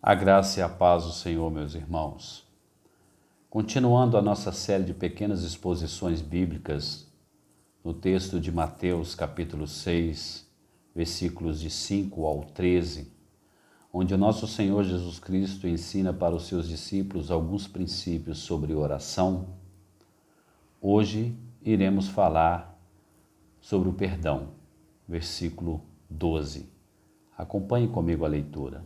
A graça e a paz do Senhor, meus irmãos. Continuando a nossa série de pequenas exposições bíblicas, no texto de Mateus, capítulo 6, versículos de 5 ao 13, onde o nosso Senhor Jesus Cristo ensina para os seus discípulos alguns princípios sobre oração, hoje iremos falar sobre o perdão, versículo 12. Acompanhe comigo a leitura.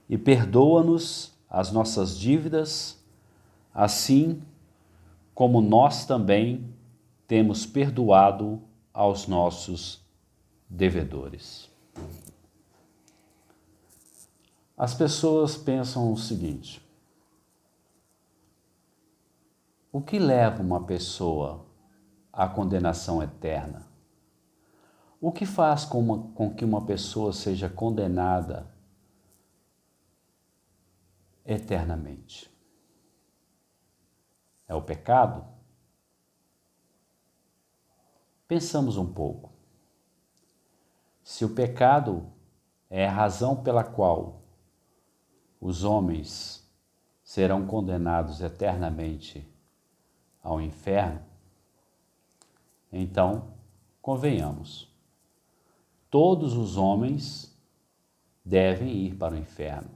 E perdoa-nos as nossas dívidas, assim como nós também temos perdoado aos nossos devedores. As pessoas pensam o seguinte: o que leva uma pessoa à condenação eterna? O que faz com que uma pessoa seja condenada eternamente? É o pecado? Pensamos um pouco. Se o pecado é a razão pela qual os homens serão condenados eternamente ao inferno, então, convenhamos, todos os homens devem ir para o inferno,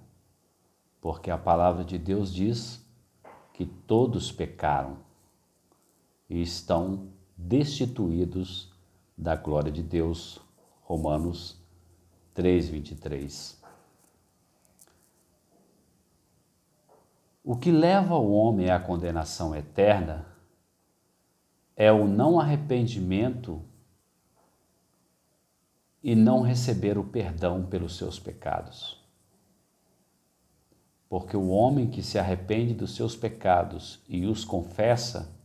porque a palavra de Deus diz que todos pecaram e estão destituídos da glória de Deus. Romanos 3:23. O que leva o homem à condenação eterna é o não arrependimento e não receber o perdão pelos seus pecados. Porque o homem que se arrepende dos seus pecados e os confessa,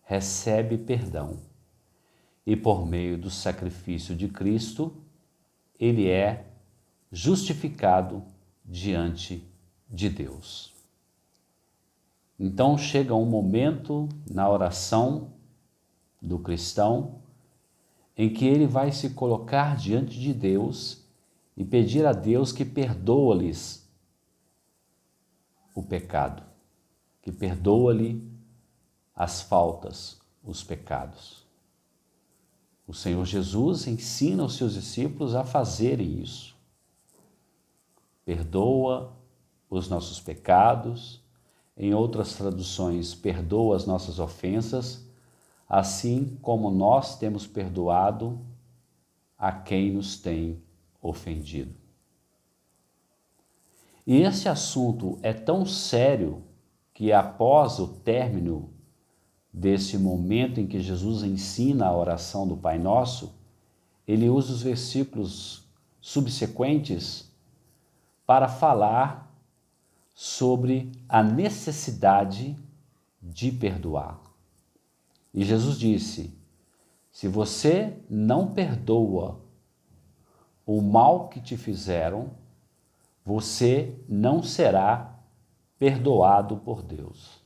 recebe perdão. E por meio do sacrifício de Cristo, ele é justificado diante de Deus. Então chega um momento na oração do cristão em que ele vai se colocar diante de Deus e pedir a Deus que perdoa-lhes o pecado, que perdoa-lhe as faltas, os pecados. O Senhor Jesus ensina os seus discípulos a fazerem isso. Perdoa os nossos pecados, em outras traduções, perdoa as nossas ofensas, assim como nós temos perdoado a quem nos tem ofendido. E esse assunto é tão sério que após o término desse momento em que Jesus ensina a oração do Pai Nosso, ele usa os versículos subsequentes para falar sobre a necessidade de perdoar. E Jesus disse: se você não perdoa o mal que te fizeram, você não será perdoado por Deus.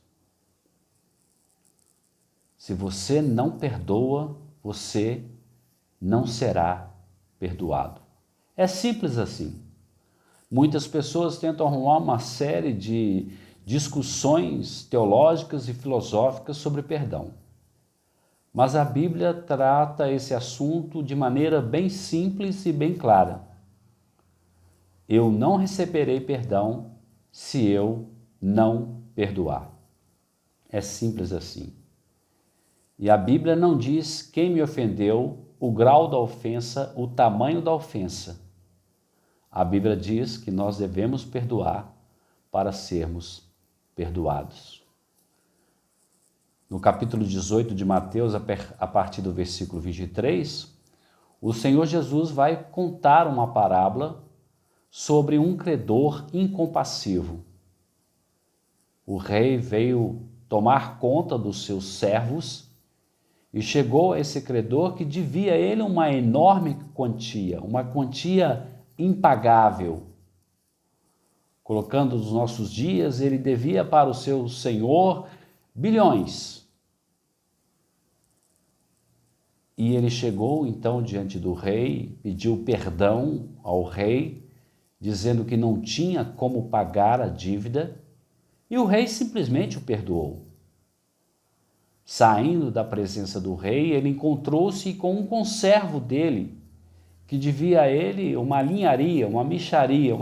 Se você não perdoa, você não será perdoado. É simples assim. Muitas pessoas tentam arrumar uma série de discussões teológicas e filosóficas sobre perdão. Mas a Bíblia trata esse assunto de maneira bem simples e bem clara. Eu não receberei perdão se eu não perdoar. É simples assim. E a Bíblia não diz quem me ofendeu, o grau da ofensa, o tamanho da ofensa. A Bíblia diz que nós devemos perdoar para sermos perdoados. No capítulo 18 de Mateus, a partir do versículo 23, o Senhor Jesus vai contar uma parábola sobre um credor incompassivo. O rei veio tomar conta dos seus servos e chegou a esse credor que devia a ele uma enorme quantia, uma quantia impagável. Colocando os nossos dias, ele devia para o seu senhor bilhões. E ele chegou então diante do rei, pediu perdão ao rei dizendo que não tinha como pagar a dívida, e o rei simplesmente o perdoou. Saindo da presença do rei, ele encontrou-se com um conservo dele, que devia a ele uma linharia, uma mixaria,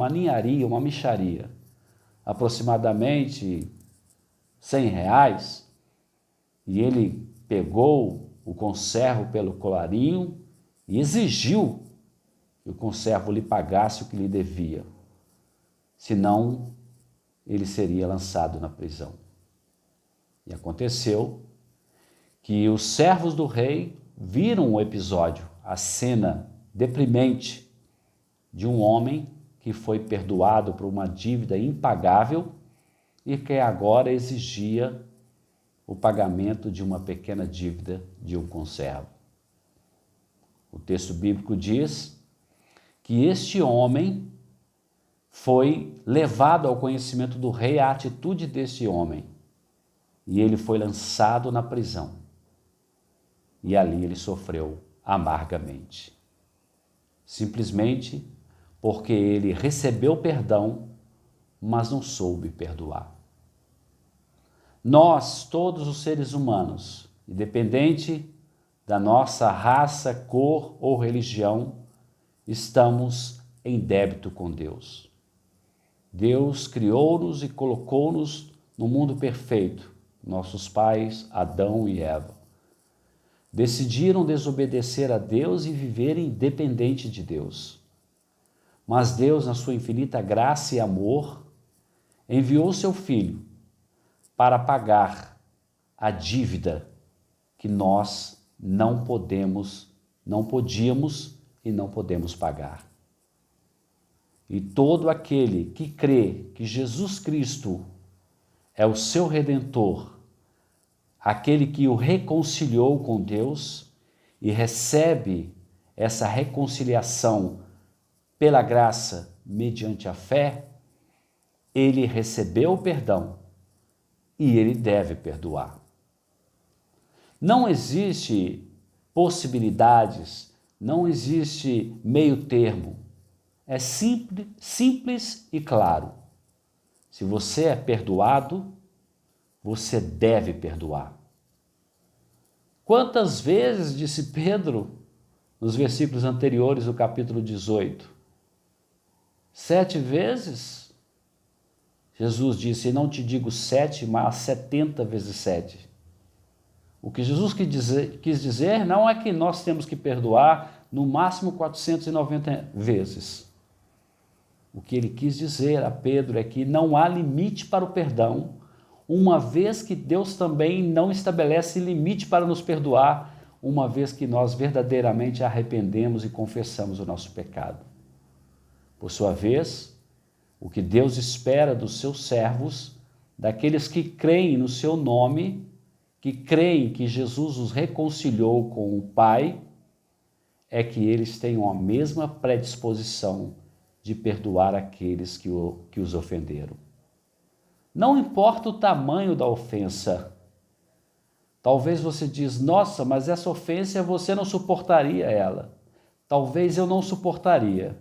aproximadamente R$ 100, e ele pegou o conservo pelo colarinho e exigiu que o conservo lhe pagasse o que lhe devia, senão ele seria lançado na prisão. E aconteceu que os servos do rei viram o episódio, a cena deprimente de um homem que foi perdoado por uma dívida impagável e que agora exigia o pagamento de uma pequena dívida de um conservo. O texto bíblico diz que este homem foi levado ao conhecimento do rei a atitude deste homem, e ele foi lançado na prisão. E ali ele sofreu amargamente. Simplesmente porque ele recebeu perdão, mas não soube perdoar. Nós, todos os seres humanos, independente da nossa raça, cor ou religião, estamos em débito com Deus. Deus criou-nos e colocou-nos no mundo perfeito. Nossos pais, Adão e Eva, decidiram desobedecer a Deus e viver independente de Deus. Mas Deus, na sua infinita graça e amor, enviou seu Filho para pagar a dívida que nós não podíamos e não podemos pagar. E todo aquele que crê que Jesus Cristo é o seu Redentor, aquele que o reconciliou com Deus e recebe essa reconciliação pela graça mediante a fé, ele recebeu o perdão e ele deve perdoar. Não existe possibilidades, não existe meio termo. É simples e claro. Se você é perdoado, você deve perdoar. Quantas vezes, disse Pedro, nos versículos anteriores do capítulo 18? 7 vezes? Jesus disse, não te digo 7, mas 70 vezes 7. O que Jesus quis dizer não é que nós temos que perdoar no máximo 490 vezes. O que ele quis dizer a Pedro é que não há limite para o perdão, uma vez que Deus também não estabelece limite para nos perdoar, uma vez que nós verdadeiramente arrependemos e confessamos o nosso pecado. Por sua vez, o que Deus espera dos seus servos, daqueles que creem no seu nome, que creem que Jesus os reconciliou com o Pai, é que eles tenham a mesma predisposição de perdoar aqueles que os ofenderam. Não importa o tamanho da ofensa. Talvez você diz, nossa, mas essa ofensa você não suportaria ela. Talvez eu não suportaria.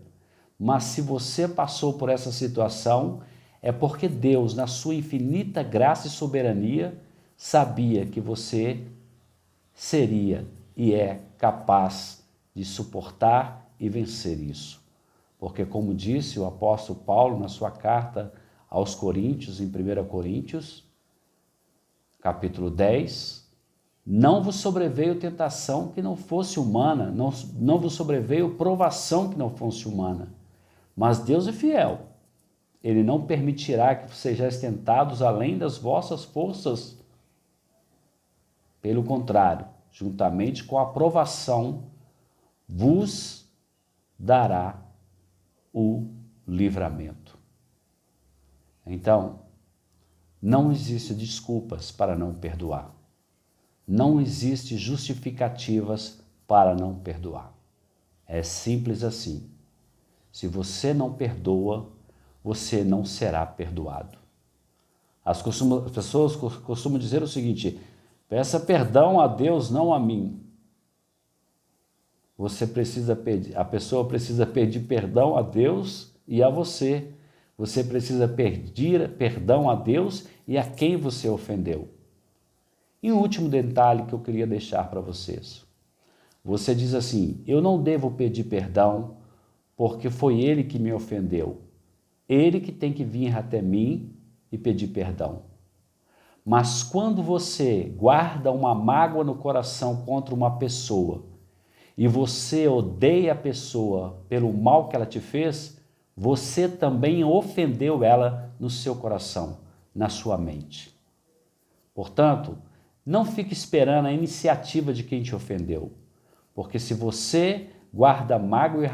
Mas se você passou por essa situação, é porque Deus, na sua infinita graça e soberania, sabia que você seria e é capaz de suportar e vencer isso. Porque, como disse o apóstolo Paulo na sua carta aos Coríntios, em 1 Coríntios, capítulo 10, não vos sobreveio tentação que não fosse humana, não vos sobreveio provação que não fosse humana, mas Deus é fiel. Ele não permitirá que sejais tentados além das vossas forças. Pelo contrário, juntamente com a provação, vos dará o livramento. Então, não existe desculpas para não perdoar. Não existe justificativas para não perdoar. É simples assim. Se você não perdoa, você não será perdoado. As pessoas costumam dizer o seguinte, peça perdão a Deus, não a mim. A pessoa precisa pedir perdão a Deus e a você. Você precisa pedir perdão a Deus e a quem você ofendeu. E um último detalhe que eu queria deixar para vocês. Você diz assim: eu não devo pedir perdão porque foi ele que me ofendeu. Ele que tem que vir até mim e pedir perdão. Mas quando você guarda uma mágoa no coração contra uma pessoa e você odeia a pessoa pelo mal que ela te fez, você também ofendeu ela no seu coração, na sua mente. Portanto, não fique esperando a iniciativa de quem te ofendeu, porque se você guarda mágoa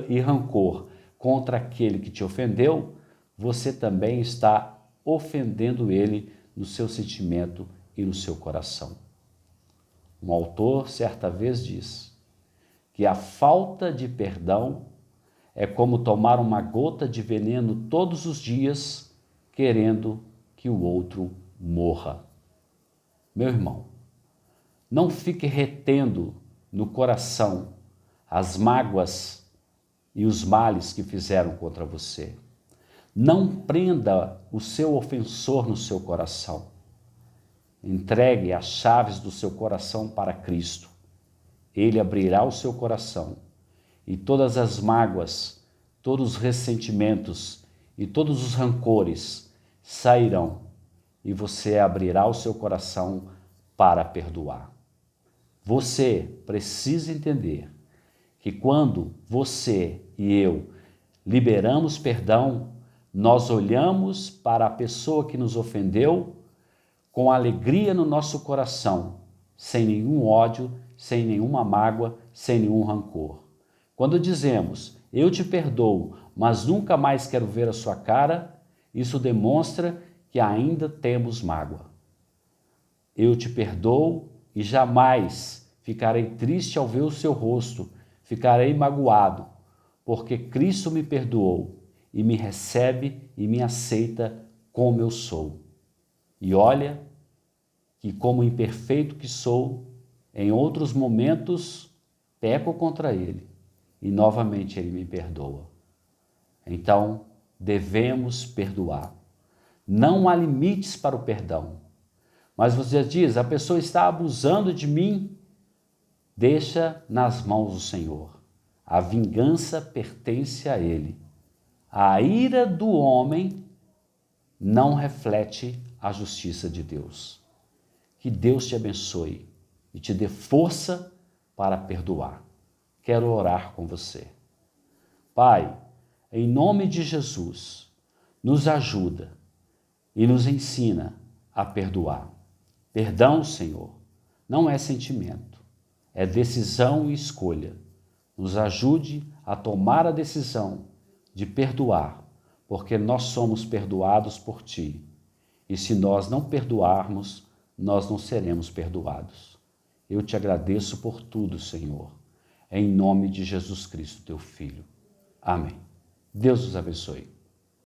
e rancor contra aquele que te ofendeu, você também está ofendendo ele no seu sentimento e no seu coração. Um autor certa vez diz que a falta de perdão é como tomar uma gota de veneno todos os dias, querendo que o outro morra. Meu irmão, não fique retendo no coração as mágoas e os males que fizeram contra você. Não prenda o seu ofensor no seu coração. Entregue as chaves do seu coração para Cristo. Ele abrirá o seu coração e todas as mágoas, todos os ressentimentos e todos os rancores sairão e você abrirá o seu coração para perdoar. Você precisa entender que quando você e eu liberamos perdão, nós olhamos para a pessoa que nos ofendeu com alegria no nosso coração, sem nenhum ódio, sem nenhuma mágoa, sem nenhum rancor. Quando dizemos, eu te perdoo, mas nunca mais quero ver a sua cara, isso demonstra que ainda temos mágoa. Eu te perdoo e jamais ficarei triste ao ver o seu rosto, ficarei magoado, porque Cristo me perdoou e me recebe e me aceita como eu sou. E olha que, como imperfeito que sou, em outros momentos peco contra Ele e novamente Ele me perdoa. Então, devemos perdoar. Não há limites para o perdão. Mas você diz, a pessoa está abusando de mim. Deixa nas mãos do Senhor. A vingança pertence a Ele. A ira do homem não reflete a justiça de Deus. Que Deus te abençoe e te dê força para perdoar. Quero orar com você. Pai, em nome de Jesus, nos ajuda e nos ensina a perdoar. Perdão, Senhor, não é sentimento, é decisão e escolha. Nos ajude a tomar a decisão de perdoar, porque nós somos perdoados por Ti. E se nós não perdoarmos, nós não seremos perdoados. Eu te agradeço por tudo, Senhor, em nome de Jesus Cristo, Teu Filho. Amém. Deus os abençoe.